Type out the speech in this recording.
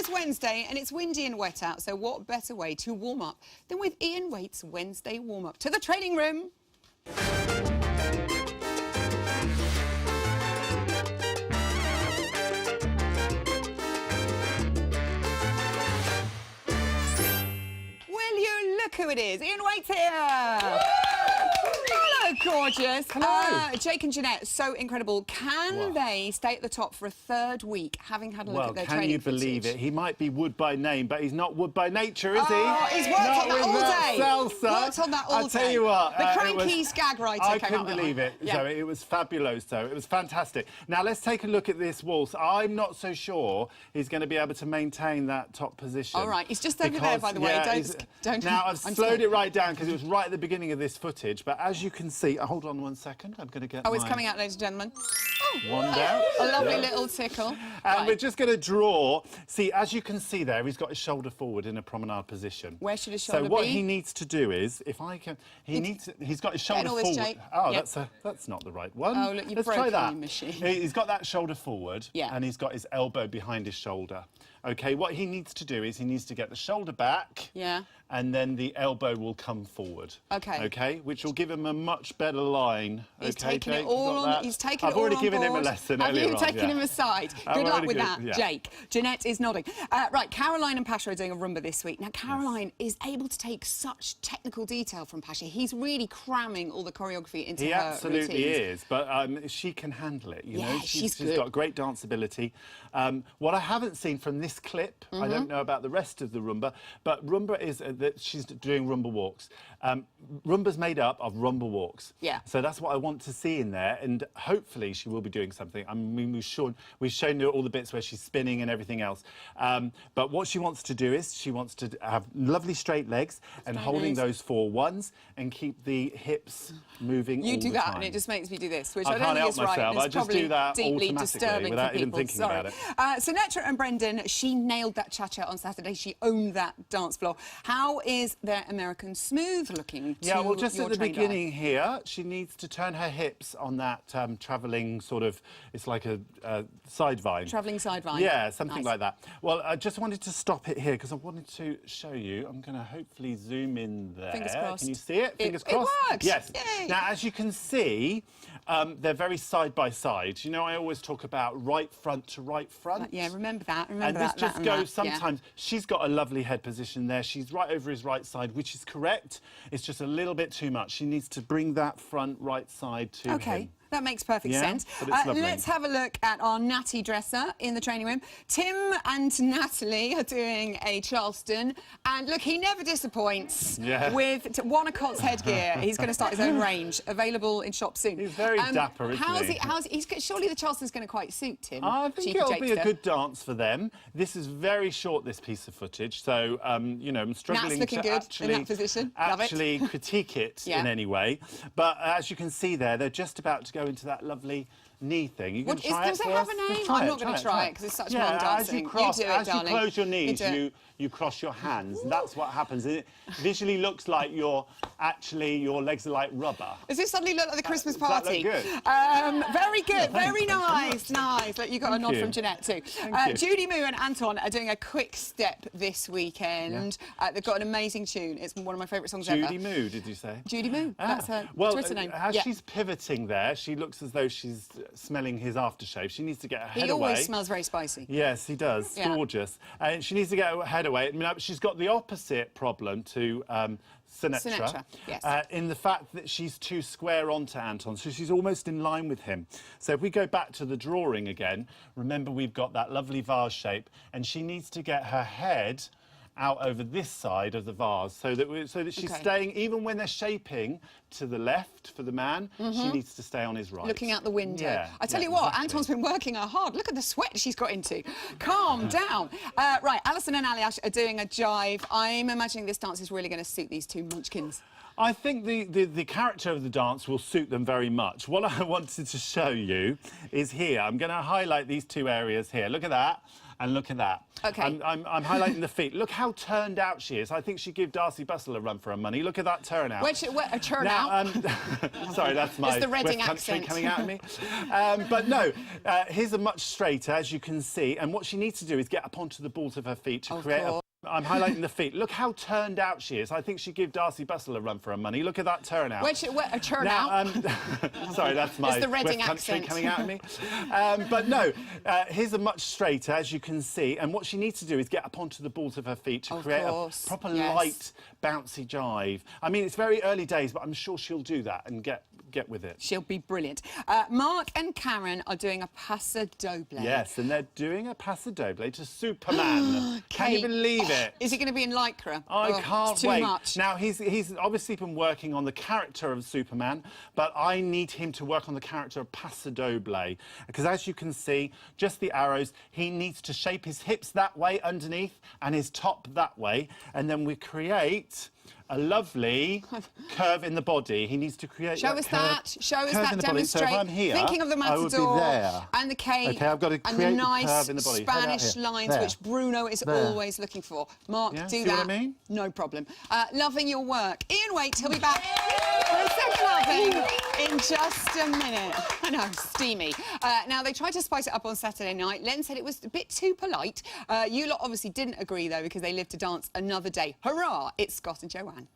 is Wednesday and it's windy and wet out, so what better way to warm up than with Ian Waite's Wednesday warm-up. To the training room. Will you look who it is? Ian Waite here! Hello, gorgeous. Hello. Jake and Jeanette, so incredible. Can they stay at the top for a third week, having had a look at their training footage? Well, can you believe it? He might be wood by name, but he's not wood by nature, is he? Oh, he's worked on that all day. Salsa. Worked on that all day. I'll tell you what. The cranky gag writer I came couldn't out with believe one. it. Yeah. So it was fabuloso. It was fantastic. Now, let's take a look at this waltz. I'm not so sure he's going to be able to maintain that top position. All right, he's just over there, by the way. Don't. Now, I've slowed it right down because it was right at the beginning of this footage, but as you can see... hold on 1 second. I'm going to get it's coming out, ladies and gentlemen. One down. A lovely little tickle. And we're just going to draw. See, as you can see there, he's got his shoulder forward in a promenade position. Where should his shoulder be? So what he needs to do is, if I can, he's got his shoulder forward. Jake. Oh, yep. that's not the right one. Oh, look, you've Let's try broken that. your machine. He's got that shoulder forward, yeah. and he's got his elbow behind his shoulder. Okay, what he needs to do is he needs to get the shoulder back. Yeah. And then the elbow will come forward. Okay. Okay, which will give him a much better line. He's okay, taking Jake, it all on. He's taking it all on board. I've already given him a lesson earlier on. Have you taken him aside? Good luck with that, yeah. Jake. Jeanette is nodding. Right, Caroline and Pasha are doing a Rumba this week. Now, Caroline is able to take such technical detail from Pasha. He's really cramming all the choreography into her He absolutely routines. is, but she can handle it, you know. She's got great dance ability. What I haven't seen from this clip, I don't know about the rest of the Rumba, but Rumba is that she's doing Rumba walks. Rumba's made up of Rumba walks. Yeah. So that's what I want to see in there, and hopefully she will be doing something. I mean, we've shown you all the bits where she's spinning and everything else. But what she wants to do is she wants to have lovely straight legs and holding those 4 ones and keep the hips moving You all do the that, time. and it just makes me do this, which I I don't can't think help is right. myself. It's I just probably do that deeply automatically disturbing without for even people. thinking Sorry. about it. So Netra and Brendan, she nailed that cha-cha on Saturday. She owned that dance floor. How is their American Smooth looking? Yeah, well, just at the beginning here, she needs to turn her hips on that travelling sort of, it's like a side vine. Travelling side vine. Yeah, something like that. Well, I just wanted to stop it here because I wanted to show you. I'm going to hopefully zoom in there. Fingers crossed. Can you see it? Fingers crossed. It works. Yes. Yay. Now, as you can see, they're very side by side. You know, I always talk about right front to right front. Yeah, remember that. And this just goes sometimes. She's got a lovely head position there. She's right over his right side, which is correct. It's just a little bit too much. She needs to bring that front right side to him. That makes perfect sense. But it's lovely. Let's have a look at our natty dresser in the training room. Tim and Natalie are doing a Charleston. And look, he never disappoints with Wannacott's headgear. He's going to start his own range, available in shops soon. He's very dapper, isn't he? Surely the Charleston's going to quite suit him. I think it'll be a good dance for them. This is very short, this piece of footage. So, you know, I'm struggling Nat's looking to good actually, in that position. actually critique it in any way. But as you can see there, they're just about to go into that lovely knee thing. You can try it does it have a name? I'm not going to try it because it's such wrong dancing. As you do it, darling. You close your knees, you cross your hands. And that's what happens. It visually looks like your legs are like rubber. Does this suddenly look like the Christmas party? Does that look good? Very good. Very nice. Nice. Look, you got a nod from Jeanette too. Judy Moo and Anton are doing a quick step this weekend. They've got an amazing tune. It's one of my favourite songs ever. Judy Moo, did you say? Judy Moo. That's her Twitter name. As she's pivoting there, she looks as though she's smelling his aftershave. She needs to get her head away. He always smells very spicy. Yes, he does. Gorgeous. And she needs to get her head away. I mean, she's got the opposite problem to Sinatra, in the fact that she's too square onto Anton, so she's almost in line with him. So if we go back to the drawing again, remember we've got that lovely vase shape, and she needs to get her head out over this side of the vase so that she's staying, even when they're shaping to the left for the man, she needs to stay on his right. Looking out the window. Yeah, I tell you what, Anton's been working her hard. Look at the sweat she's got into. Calm down. Right, Alison and Aliash are doing a jive. I'm imagining this dance is really going to suit these two munchkins. I think the character of the dance will suit them very much. What I wanted to show you is here. I'm going to highlight these two areas here. Look at that. And look at that. OK. I'm highlighting the feet. Look how turned out she is. I think she'd give Darcy Bustle a run for her money. Look at that turnout. A turnout? Sorry, that's my the Reading West Country accent coming out of me. But no, here's a much straighter, as you can see. And what she needs to do is get up onto the balls of her feet to create a... I'm highlighting the feet. Look how turned out she is. I think she'd give Darcy Bustle a run for her money. Look at that turnout. A turnout? Sorry, that's my the Reading West Country accent. coming out of me. But no, here's a much straighter, as you can see. And what she needs to do is get up onto the balls of her feet to create a proper light, bouncy jive. I mean, it's very early days, but I'm sure she'll do that and get with it. She'll be brilliant. Mark and Karen are doing a paso doble. Yes, and they're doing a paso doble to Superman. Can you believe it? Is he going to be in Lycra? I can't wait. Too much. Now, he's obviously been working on the character of Superman, but I need him to work on the character of paso doble. Because as you can see, just the arrows, he needs to shape his hips that way underneath and his top that way. And then we create a lovely curve in the body. He needs to create Show us that. Demonstrate. So if I'm here, thinking of the Matador and the cape I've got to and the nice curve in the body. Spanish lines which Bruno is always looking for. Mark, do that. What I mean? No problem. Loving your work. Ian Waite, he'll be back for a second helping in just a minute. I know, steamy. Now, they tried to spice it up on Saturday night. Len said it was a bit too polite. You lot obviously didn't agree, though, because they live to dance another day. Hurrah! It's Scott and Joanne.